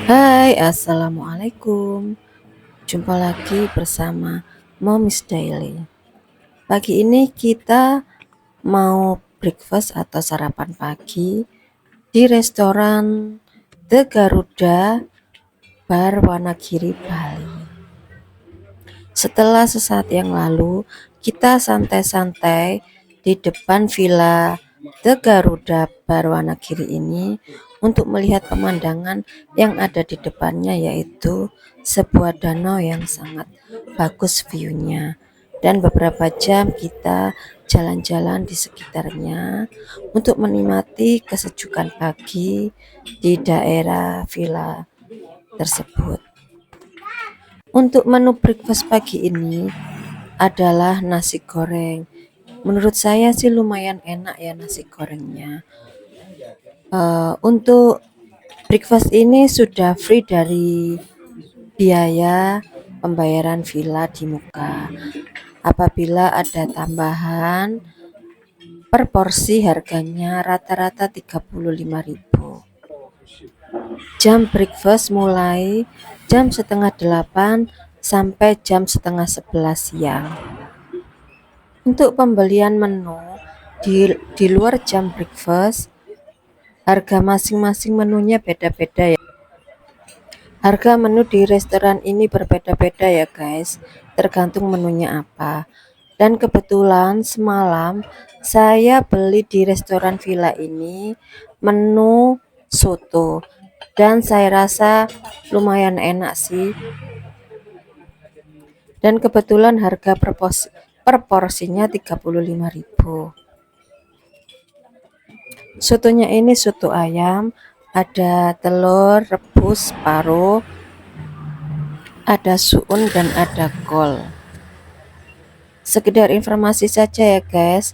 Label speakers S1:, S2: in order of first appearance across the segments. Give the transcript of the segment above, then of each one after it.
S1: Hai, assalamualaikum. Jumpa lagi bersama Momis Daily. Pagi ini kita mau breakfast atau sarapan pagi di restoran The Garuda Bar Wonogiri, Bali. Setelah sesaat yang lalu kita santai-santai di depan villa The Garuda Bar Wonogiri ini untuk melihat pemandangan yang ada di depannya, yaitu sebuah danau yang sangat bagus view-nya, dan beberapa jam kita jalan-jalan di sekitarnya untuk menikmati kesejukan pagi di daerah villa tersebut. Untuk menu breakfast pagi ini adalah nasi goreng. Menurut saya sih lumayan enak ya nasi gorengnya. Untuk breakfast ini sudah free dari biaya pembayaran villa di muka. Apabila ada tambahan, per porsi harganya rata-rata 35.000. Jam breakfast mulai jam setengah 8 sampai jam setengah 11 siang. Untuk pembelian menu di luar jam breakfast, harga masing-masing menunya beda-beda ya. Harga menu di restoran ini berbeda-beda ya guys, tergantung menunya apa. Dan kebetulan semalam saya beli di restoran villa ini menu soto, dan saya rasa lumayan enak sih. Dan kebetulan harga per porsinya 35.000. Sotonya ini soto ayam, ada telur rebus separuh, ada suun dan ada kol. Sekedar informasi saja ya guys,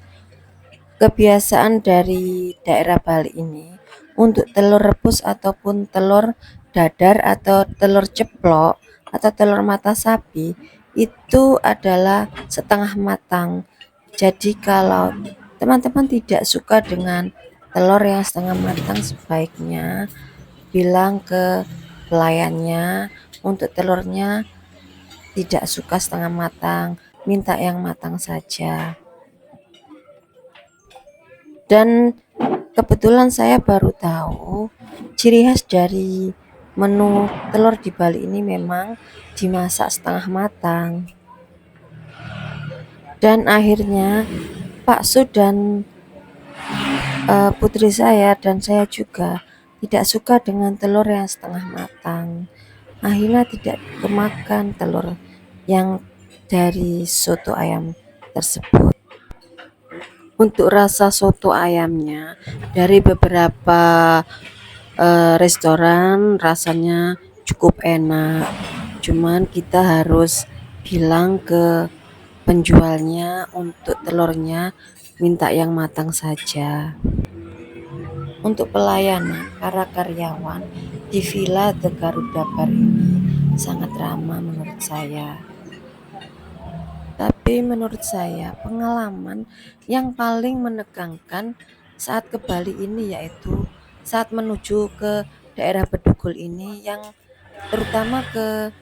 S1: kebiasaan dari daerah Bali ini untuk telur rebus ataupun telur dadar atau telur ceplok atau telur mata sapi itu adalah setengah matang. Jadi kalau teman-teman tidak suka dengan telur yang setengah matang, sebaiknya bilang ke pelayannya untuk telurnya tidak suka setengah matang, minta yang matang saja. Dan kebetulan saya baru tahu ciri khas dari menu telur di Bali ini memang dimasak setengah matang. Dan akhirnya Pak Su dan putri saya dan saya juga tidak suka dengan telur yang setengah matang. Akhirnya tidak kemakan telur yang dari soto ayam tersebut. Untuk rasa soto ayamnya dari beberapa restoran rasanya cukup enak, cuman kita harus bilang ke penjualnya untuk telurnya minta yang matang saja. Untuk pelayanan para karyawan di Villa The Garuda Bar ini sangat ramah menurut saya. Tapi menurut saya pengalaman yang paling menegangkan saat ke Bali ini yaitu saat menuju ke daerah Bedugul ini, yang terutama ke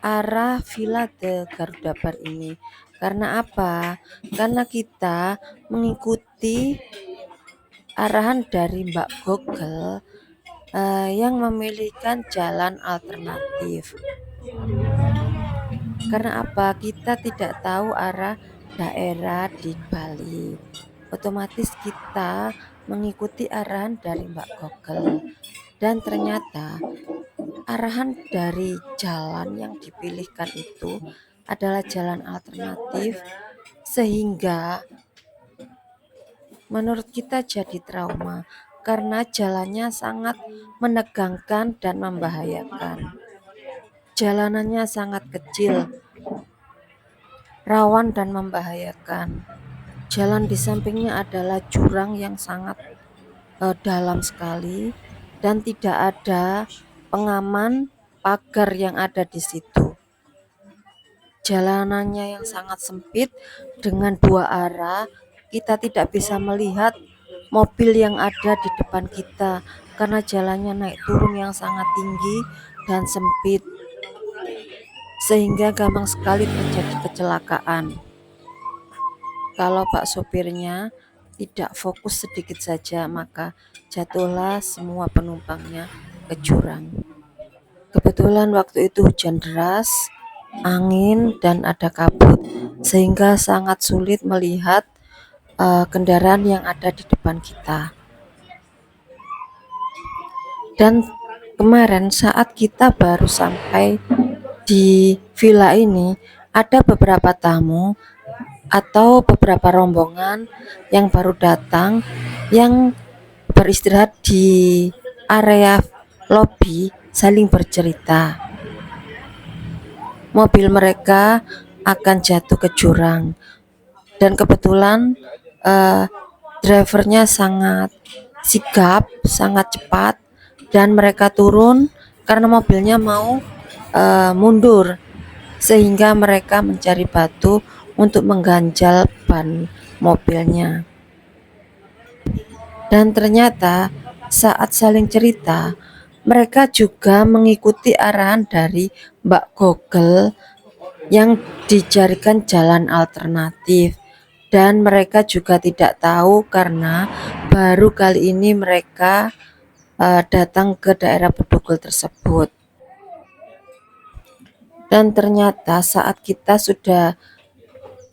S1: arah Villa The Garuda Bar ini. Karena apa? Karena kita mengikuti arahan dari Mbak Google yang memilihkan jalan alternatif. Karena apa? Kita tidak tahu arah daerah di Bali. Otomatis kita mengikuti arahan dari Mbak Google. Dan ternyata arahan dari jalan yang dipilihkan itu adalah jalan alternatif, sehingga menurut kita jadi trauma karena jalannya sangat menegangkan dan membahayakan. Jalanannya sangat kecil, rawan dan membahayakan. Jalan di sampingnya adalah jurang yang sangat dalam sekali dan tidak ada pengaman pagar yang ada di situ. Jalanannya yang sangat sempit dengan dua arah, kita tidak bisa melihat mobil yang ada di depan kita karena jalannya naik turun yang sangat tinggi dan sempit, sehingga gampang sekali terjadi kecelakaan. Kalau Pak sopirnya tidak fokus sedikit saja, maka jatuhlah semua penumpangnya ke jurang. Kebetulan waktu itu hujan deras, angin, dan ada kabut, sehingga sangat sulit melihat kendaraan yang ada di depan kita. Dan kemarin saat kita baru sampai di villa ini, ada beberapa tamu atau beberapa rombongan yang baru datang yang beristirahat di area lobi saling bercerita. Mobil mereka akan jatuh ke jurang dan kebetulan drivernya sangat sigap, sangat cepat, dan mereka turun karena mobilnya mau mundur, sehingga mereka mencari batu untuk mengganjal ban mobilnya. Dan ternyata saat saling cerita, mereka juga mengikuti arahan dari Mbak Google yang dijadikan jalan alternatif, dan mereka juga tidak tahu karena baru kali ini mereka datang ke daerah Bedugul tersebut. Dan ternyata saat kita sudah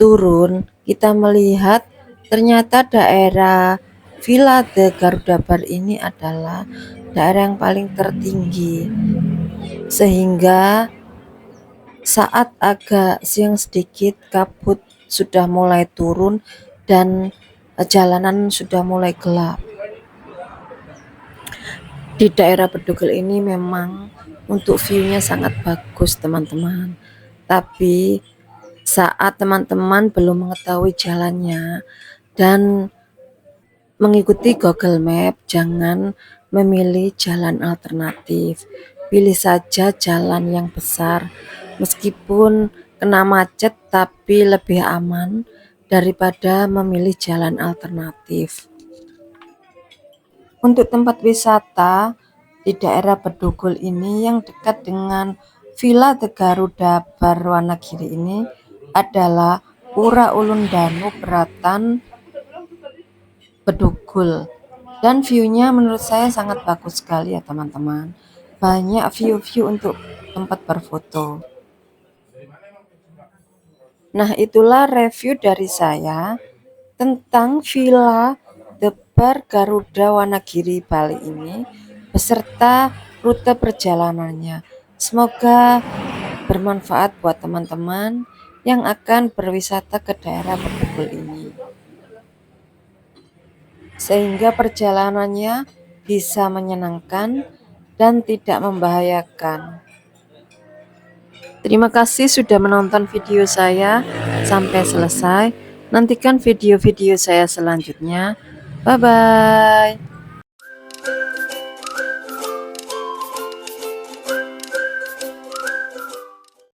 S1: turun, kita melihat ternyata daerah Villa The Garuda Bar ini adalah daerah yang paling tertinggi, sehingga saat agak siang sedikit kabut sudah mulai turun dan jalanan sudah mulai gelap. Di daerah Bedugul ini memang untuk view-nya sangat bagus teman-teman, tapi saat teman-teman belum mengetahui jalannya dan mengikuti Google Map, jangan memilih jalan alternatif. Pilih saja jalan yang besar, meskipun kena macet tapi lebih aman daripada memilih jalan alternatif. Untuk tempat wisata di daerah Bedugul ini yang dekat dengan Villa The Garuda Bar Wonogiri ini adalah Pura Ulun Danu Beratan Bedugul, dan view-nya menurut saya sangat bagus sekali ya teman-teman. Banyak view-view untuk tempat berfoto. Nah, itulah review dari saya tentang Villa The Bar Garuda Wonogiri Bali ini beserta rute perjalanannya. Semoga bermanfaat buat teman-teman yang akan berwisata ke daerah Bedugul ini, sehingga perjalanannya bisa menyenangkan dan tidak membahayakan. Terima kasih sudah menonton video saya sampai selesai. Nantikan video-video saya selanjutnya. Bye-bye.